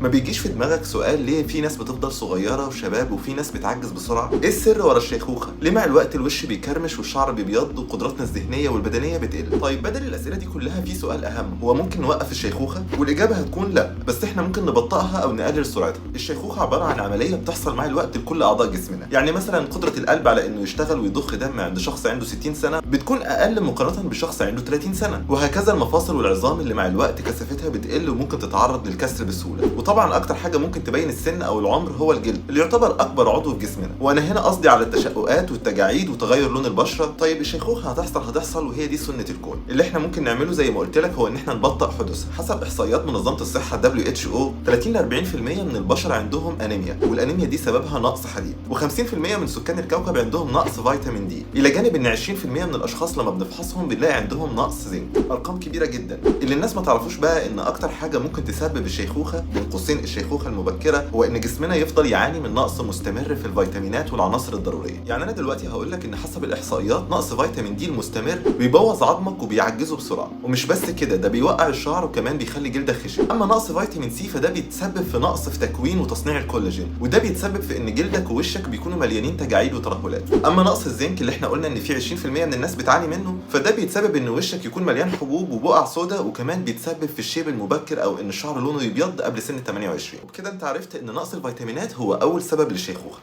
ما بيجيش في دماغك سؤال ليه في ناس بتفضل صغيره وشباب وفي ناس بتعجز بسرعه؟ ايه السر ورا الشيخوخه؟ ليه مع الوقت الوش بيكرمش والشعر بيبيض وقدراتنا الذهنيه والبدنيه بتقل؟ طيب بدل الاسئله دي كلها في سؤال اهم، هو ممكن نوقف الشيخوخه؟ والاجابه هتكون لا، بس احنا ممكن نبطئها او نقلل سرعتها. الشيخوخه عباره عن عمليه بتحصل مع الوقت لكل اعضاء جسمنا، يعني مثلا قدره القلب على انه يشتغل ويضخ دم عند شخص عنده 60 سنه بتكون اقل مقارنه بشخص عنده 30 سنه، وهكذا المفاصل والعظام اللي مع الوقت كثافتها بتقل وممكن تتعرض للكسر بسهوله. وطبعا اكتر حاجه ممكن تبين السن او العمر هو الجلد اللي يعتبر اكبر عضو في جسمنا، وانا هنا قصدي على التشققات والتجاعيد وتغير لون البشره. طيب الشيخوخه هتحصل وهي دي سنه الكون. اللي احنا ممكن نعمله زي ما قلت لك هو ان احنا نبطئ حدوثها. حسب احصائيات منظمه الصحه WHO 30 ل 40% من البشر عندهم انيميا، والانيميا دي سببها نقص حديد، و50% من سكان الكوكب عندهم نقص فيتامين دي، الى جانب ان 20% من الاشخاص لما بنفحصهم بنلاقي عندهم نقص زنك. ارقام كبيره جدا. اللي الناس ما تعرفوش بقى ان اكتر حاجه ممكن تسبب الشيخوخه بين قوسين الشيخوخه المبكره هو ان جسمنا يفضل يعاني من نقص مستمر في الفيتامينات والعناصر الضروريه. يعني انا دلوقتي هقول لك ان حسب الاحصائيات نقص فيتامين دي المستمر بيبوظ عظمك وبيعجزه بسرعه، ومش بس كده ده بيوقع الشعر وكمان بيخلي جلدك خشن. اما نقص فيتامين سي فده بيتسبب في نقص في تكوين وتصنيع الكولاجين، وده بيتسبب في ان جلدك ووشك بيكونوا مليانين تجاعيد وترهلات. اما نقص الزنك اللي احنا قلنا ان في 20% من الناس بتعاني منه، فده بيتسبب ان وشك يكون مليان حبوب وبقع سوداء، وكمان بيتسبب في الشيب المبكر او ان الشعر لونه يبيض قبل سن 28. وبكده انت عرفت ان نقص الفيتامينات هو اول سبب للشيخوخه.